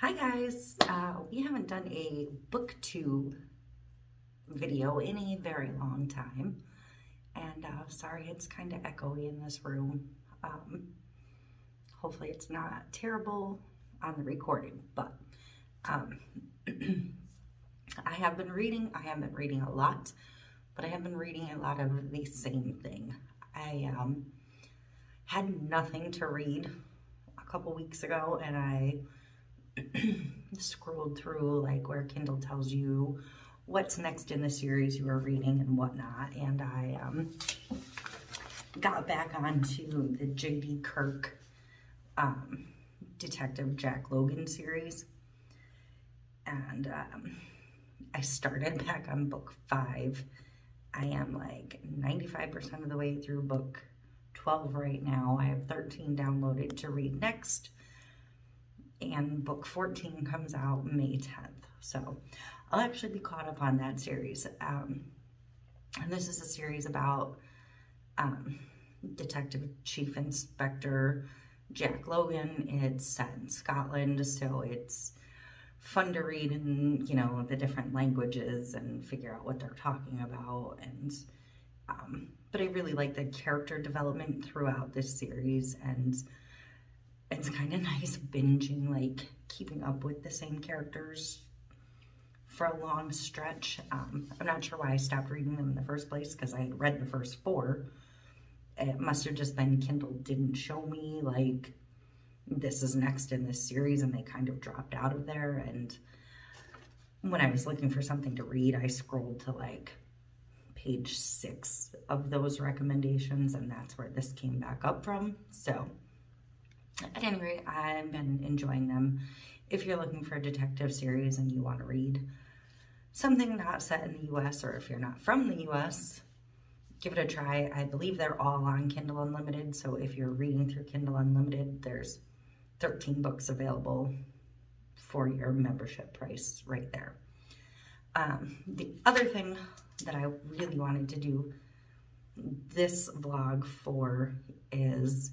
Hi guys, we haven't done a booktube video in a very long time, and sorry it's kind of echoey in this room. Hopefully it's not terrible on the recording, but I have been reading a lot, but I have been reading a lot of the same thing. I had nothing to read a couple weeks ago, and I scrolled through like where Kindle tells you what's next in the series you are reading and whatnot, and I got back onto the J.D. Kirk Detective Jack Logan series, and I started back on book 5. I am like 95% of the way through book 12 right now. I have 13 downloaded to read next, and book 14 comes out May 10th. So I'll actually be caught up on that series. And this is a series about Detective Chief Inspector Jack Logan. It's set in Scotland, so it's fun to read in, you know, the different languages and figure out what they're talking about. And but I really like the character development throughout this series, and it's kind of nice binging, like keeping up with the same characters for a long stretch. I'm not sure why I stopped reading them in the first place, because I had read the first 4. It must have just been Kindle didn't show me like this is next in this series, and they kind of dropped out of there. And when I was looking for something to read, I scrolled to like page 6 of those recommendations, and that's where this came back up from. So at any rate, I've been enjoying them. If you're looking for a detective series and you want to read something not set in the US, or if you're not from the US, give it a try. I believe they're all on Kindle Unlimited, so if you're reading through Kindle Unlimited, there's 13 books available for your membership price right there. The other thing that I really wanted to do this vlog for is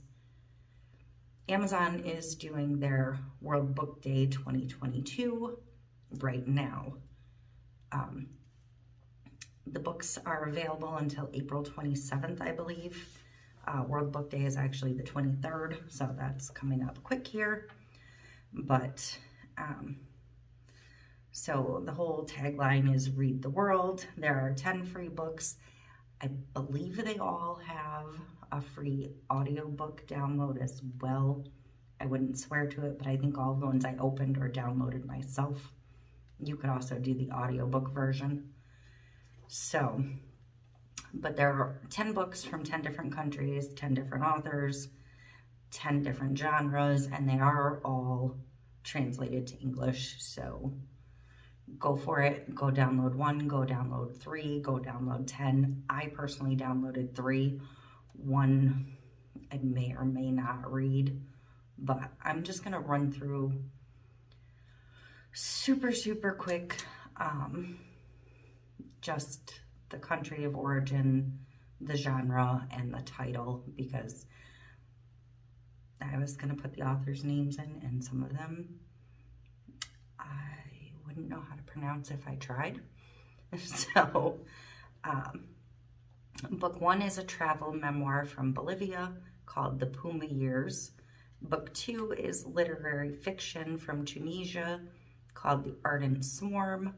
Amazon is doing their World Book Day 2022 right now. The books are available until April 27th, I believe. World Book Day is actually the 23rd, so that's coming up quick here. But so the whole tagline is read the world. There are 10 free books. I believe they all have a free audiobook download as well. I wouldn't swear to it, but I think all the ones I opened or downloaded myself. You could also do the audiobook version. So, but there are 10 books from 10 different countries, 10 different authors, 10 different genres, and they are all translated to English. So go for it. Go download 1, go download 3, go download 10. I personally downloaded 3. 1 I may or may not read, but I'm just gonna run through super quick just the country of origin, the genre, and the title, because I was gonna put the authors' names in, and some of them I wouldn't know how to pronounce if I tried. So book 1 is a travel memoir from Bolivia called The Puma Years. Book 2 is literary fiction from Tunisia called The Ardent Swarm.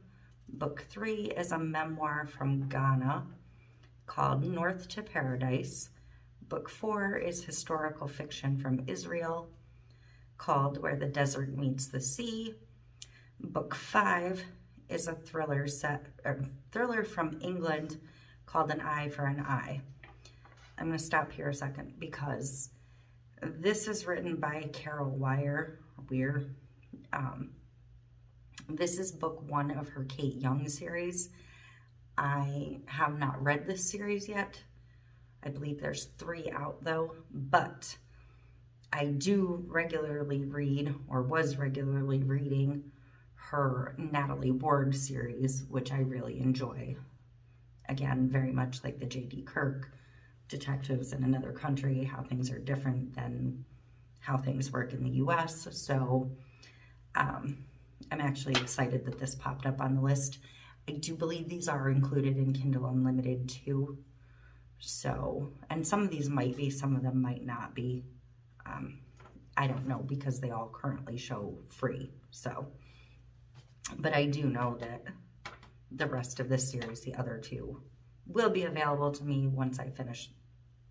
Book 3 is a memoir from Ghana called North to Paradise. Book 4 is historical fiction from Israel called Where the Desert Meets the Sea. Book 5 is a thriller from England called An Eye for an Eye. I'm going to stop here a second because this is written by Carol Weir. This is book 1 of her Kate Young series. I have not read this series yet. I believe there's 3 out though, but I do regularly read, or was regularly reading, her Natalie Ward series, which I really enjoy. Again, very much like the J.D. Kirk Detectives in Another Country, how things are different than how things work in the US. So I'm actually excited that this popped up on the list. I do believe these are included in Kindle Unlimited too. So, and some of these might be, some of them might not be. I don't know because they all currently show free. So, but I do know that the rest of this series, the other two, will be available to me once I finish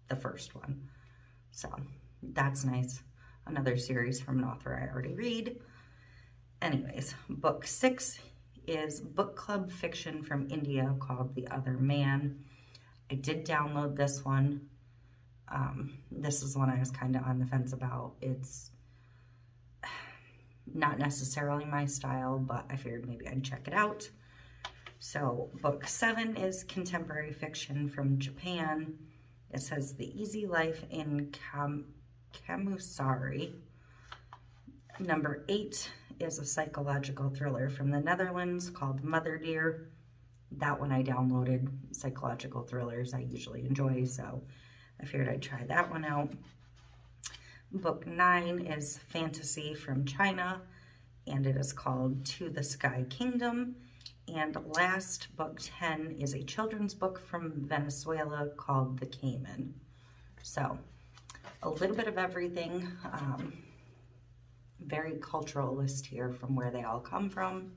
the first one. So that's nice. Another series from an author I already read. Anyways, book 6 is book club fiction from India called The Other Man. I did download this one. This is one I was kind of on the fence about. It's not necessarily my style, but I figured maybe I'd check it out. So book 7 is contemporary fiction from Japan. It says The Easy Life in Kamusari. Number 8 is a psychological thriller from the Netherlands called Mother Dear. That one I downloaded. Psychological thrillers I usually enjoy, so I figured I'd try that one out. Book 9 is fantasy from China, and it is called To the Sky Kingdom. And last, book 10 is a children's book from Venezuela called The Cayman. So, a little bit of everything. Very cultural list here from where they all come from.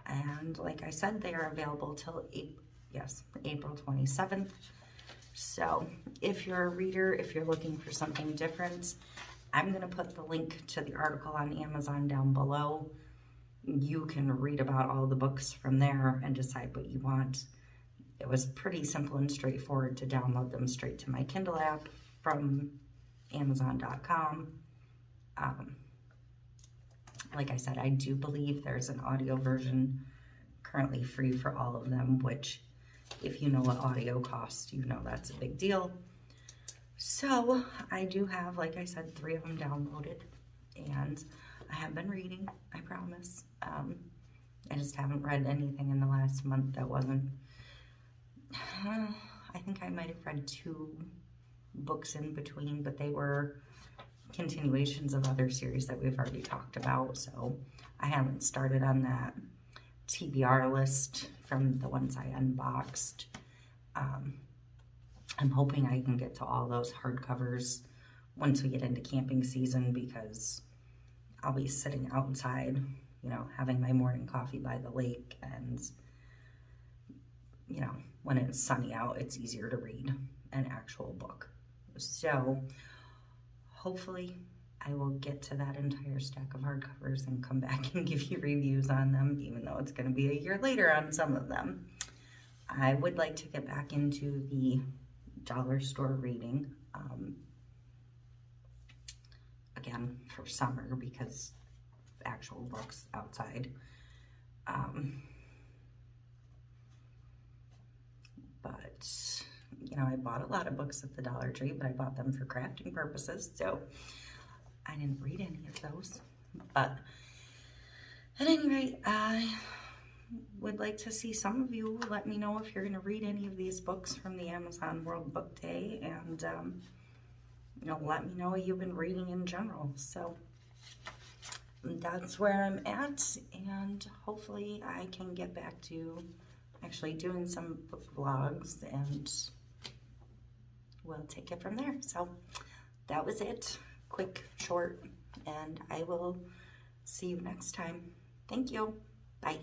And like I said, they are available till April 27th. So if you're a reader, if you're looking for something different, I'm going to put the link to the article on Amazon down below. You can read about all the books from there and decide what you want. It was pretty simple and straightforward to download them straight to my Kindle app from Amazon.com. Like I said, I do believe there's an audio version currently free for all of them, which if you know what audio costs, you know that's a big deal. So I do have, like I said, 3 of them downloaded, and I have been reading, I promise. I just haven't read anything in the last month that wasn't, I think I might have read 2 books in between, but they were continuations of other series that we've already talked about, so I haven't started on that TBR list from the ones I unboxed. I'm hoping I can get to all those hardcovers once we get into camping season, because I'll be sitting outside, you know, having my morning coffee by the lake, and, you know, when it's sunny out, it's easier to read an actual book. So hopefully I will get to that entire stack of hardcovers and come back and give you reviews on them, even though it's going to be a year later on some of them. I would like to get back into the dollar store reading again for summer, because actual books outside. But you know, I bought a lot of books at the Dollar Tree, but I bought them for crafting purposes, so I didn't read any of those. But at any rate, I would like to see some of you let me know if you're going to read any of these books from the Amazon World Book Day, and you know, let me know what you've been reading in general. So that's where I'm at, and hopefully I can get back to actually doing some book vlogs, and we'll take it from there. So that was it. Quick, short, and I will see you next time. Thank you. Bye.